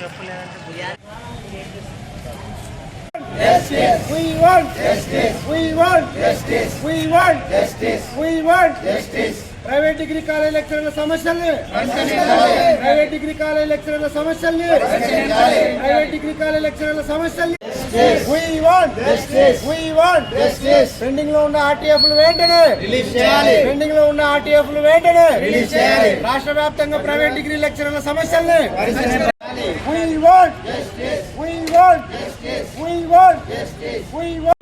Justice. We want justice. We want justice. We want justice. We want justice. Private degree college లెక్చరర్ల సమస్యల్ని private degree college లెక్చరర్ల సమస్యల్ని private degree college లెక్చరర్ల సమస్యల్ని We want justice. We want justice. Pending లో ఉన్న ఆర్టీఎఫ్లు వెంటనే release చేయాలి. పెండింగ్ లో ఉన్న ఆర్టీఎఫ్లు వెంటనే రిలీజ్ చేయాలి. రాష్ట్ర వ్యాప్తంగా ప్రైవేట్ డిగ్రీ లెక్చరర్ల సమస్యల్ని We want justice. We want justice. We want justice. We want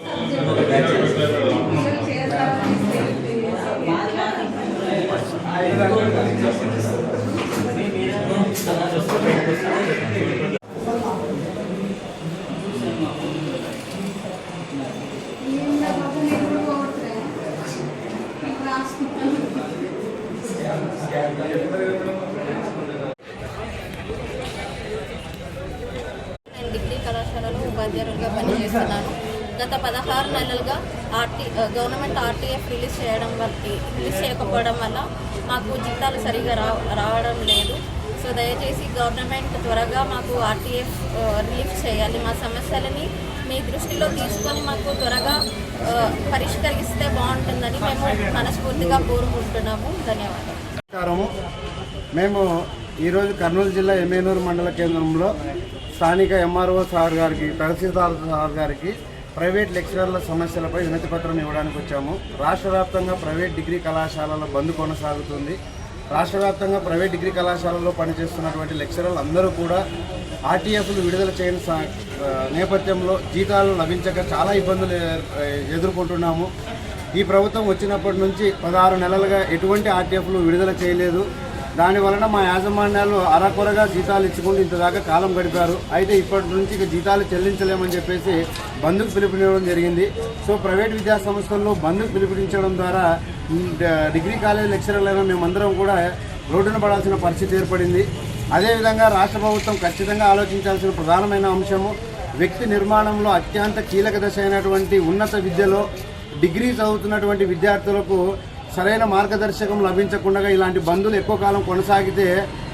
degree కళాశాలలో ఉపాధ్యాయులుగా పనిచేస్తున్నాను. గత 16 నెలలుగా గవర్నమెంట్ ఆర్టీఎఫ్ రిలీజ్ చేయకపోవడం వల్ల మాకు జీతాలు సరిగా రావడం లేదు. సో దయచేసి గవర్నమెంట్ త్వరగా మాకు ఆర్టీఎఫ్ రిలీజ్ చేయాలి. మా సమస్యలని మీ దృష్టిలో తీసుకొని మాకు త్వరగా పరిష్కరిస్తే బాగుంటుందని మేము మనస్ఫూర్తిగా కోరుకుంటున్నాము. ధన్యవాదాలు. మేము ఈరోజు కర్నూలు జిల్లా ఎమ్మెనూరు మండల కేంద్రంలో స్థానిక ఎంఆర్ఓ సార్ గారికి, తహసీల్దార్ సార్ గారికి ప్రైవేట్ లెక్చరర్ల సమస్యలపై వినతి పత్రం ఇవ్వడానికి వచ్చాము. రాష్ట్ర వ్యాప్తంగా ప్రైవేట్ డిగ్రీ కళాశాలల బంద్ కొనసాగుతుంది. రాష్ట్ర వ్యాప్తంగా ప్రైవేట్ డిగ్రీ కళాశాలలో పనిచేస్తున్నటువంటి లెక్చరర్లు అందరూ కూడా ఆర్టీఎఫ్లు విడుదల చేయని నేపథ్యంలో జీతాలు లభించక చాలా ఇబ్బందులు ఎదుర్కొంటున్నాము. ఈ ప్రభుత్వం వచ్చినప్పటి నుంచి 16 నెలలుగా ఎటువంటి ఆర్టీఎఫ్లు విడుదల చేయలేదు. దానివలన మా యాజమాన్యాలు అరకొరగా జీతాలు ఇచ్చుకుంటూ ఇంతదాకా కాలం గడిపారు. అయితే ఇప్పటి నుంచి ఇక జీతాలు చెల్లించలేమని చెప్పేసి బంద్కు పిలుపునివ్వడం జరిగింది. సో ప్రైవేట్ విద్యా సంస్థల్లో బంద్కు పిలుపునించడం ద్వారా డిగ్రీ కాలేజ్ లెక్చరర్లైన మేమందరం కూడా రోడ్డున పడాల్సిన పరిస్థితి ఏర్పడింది. అదేవిధంగా రాష్ట్ర ప్రభుత్వం ఖచ్చితంగా ఆలోచించాల్సిన ప్రధానమైన అంశము వ్యక్తి నిర్మాణంలో అత్యంత కీలక దశ అయినటువంటి ఉన్నత విద్యలో డిగ్రీ చదువుతున్నటువంటి విద్యార్థులకు సరైన మార్గదర్శకం లభించకుండా ఇలాంటి బంధులు ఎక్కువ కాలం కొనసాగితే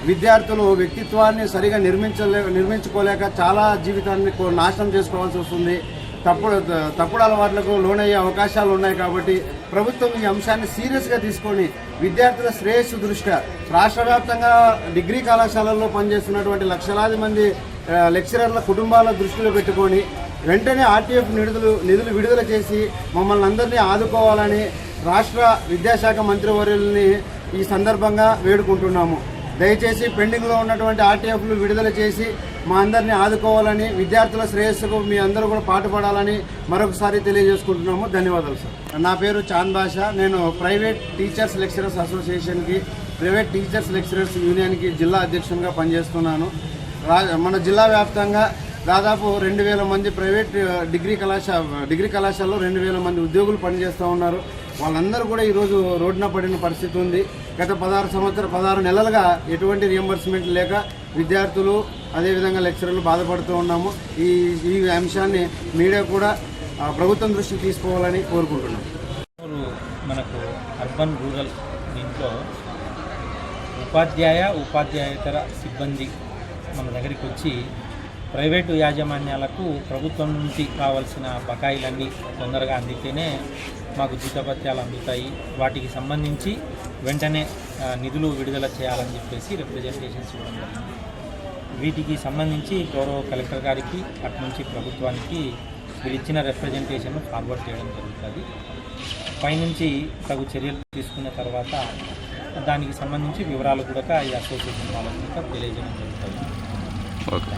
విద్యార్థులు వ్యక్తిత్వాన్ని సరిగా నిర్మించుకోలేక చాలా జీవితాన్ని నాశనం చేసుకోవాల్సి వస్తుంది. తప్పుడు అలవాట్లకు లోనయ్యే అవకాశాలు ఉన్నాయి. కాబట్టి ప్రభుత్వం ఈ అంశాన్ని సీరియస్గా తీసుకొని విద్యార్థుల శ్రేయస్సు దృష్ట్యా రాష్ట్ర వ్యాప్తంగా డిగ్రీ కళాశాలల్లో పనిచేస్తున్నటువంటి లక్షలాది మంది లెక్చరర్ల కుటుంబాల దృష్టిలో పెట్టుకొని వెంటనే ఆర్టీఎఫ్ నిధులు విడుదల చేసి మమ్మల్ని అందరినీ ఆదుకోవాలని రాష్ట్ర విద్యాశాఖ మంత్రివర్యుల్ని ఈ సందర్భంగా వేడుకుంటున్నాము. దయచేసి పెండింగ్లో ఉన్నటువంటి ఆర్టీఎఫ్లు విడుదల చేసి మా అందరినీ ఆదుకోవాలని, విద్యార్థుల శ్రేయస్సుకు మీ అందరూ కూడా పాటుపడాలని మరొకసారి తెలియజేసుకుంటున్నాము. ధన్యవాదాలు సార్. నా పేరు చాంద్ బాషా. నేను ప్రైవేట్ టీచర్స్ లెక్చరర్స్ అసోసియేషన్కి, ప్రైవేట్ టీచర్స్ లెక్చరర్స్ యూనియన్కి జిల్లా అధ్యక్షునిగా పనిచేస్తున్నాను. మన జిల్లా వ్యాప్తంగా దాదాపు 2000 మంది ప్రైవేట్ డిగ్రీ కళాశాలలో 2000 మంది ఉద్యోగులు పనిచేస్తూ ఉన్నారు. వాళ్ళందరూ కూడా ఈరోజు రోడ్డున పడిన పరిస్థితి ఉంది. గత 16 నెలలుగా ఎటువంటి రియంబర్స్మెంట్ లేక విద్యార్థులు అదేవిధంగా లెక్చరర్లు బాధపడుతూ ఉన్నాము. ఈ అంశాన్ని మీడియా కూడా ప్రభుత్వం దృష్టికి తీసుకోవాలని కోరుకుంటున్నాం. మనకు అర్బన్ రూరల్ దీంట్లో ఉపాధ్యాయేతర సిబ్బంది మన దగ్గరికి వచ్చి ప్రైవేటు యాజమాన్యాలకు ప్రభుత్వం నుంచి కావాల్సిన బకాయిలన్నీ తొందరగా అందితేనే మాకు జీతభత్యాలు అందుతాయి, వాటికి సంబంధించి వెంటనే నిధులు విడుదల చేయాలని చెప్పేసి రిప్రజెంటేషన్స్ ఇవ్వడం జరిగింది. వీటికి సంబంధించి గౌరవ కలెక్టర్ గారికి అటు నుంచి ప్రభుత్వానికి వీళ్ళు ఇచ్చిన రిప్రజెంటేషన్ ఫార్వర్డ్ చేయడం జరుగుతుంది. పైనుంచి తగు చర్యలు తీసుకున్న తర్వాత దానికి సంబంధించి వివరాలు కూడా ఈ అసోసియేషన్ వాళ్ళకు తెలియజేయడం జరుగుతుంది. ఓకే.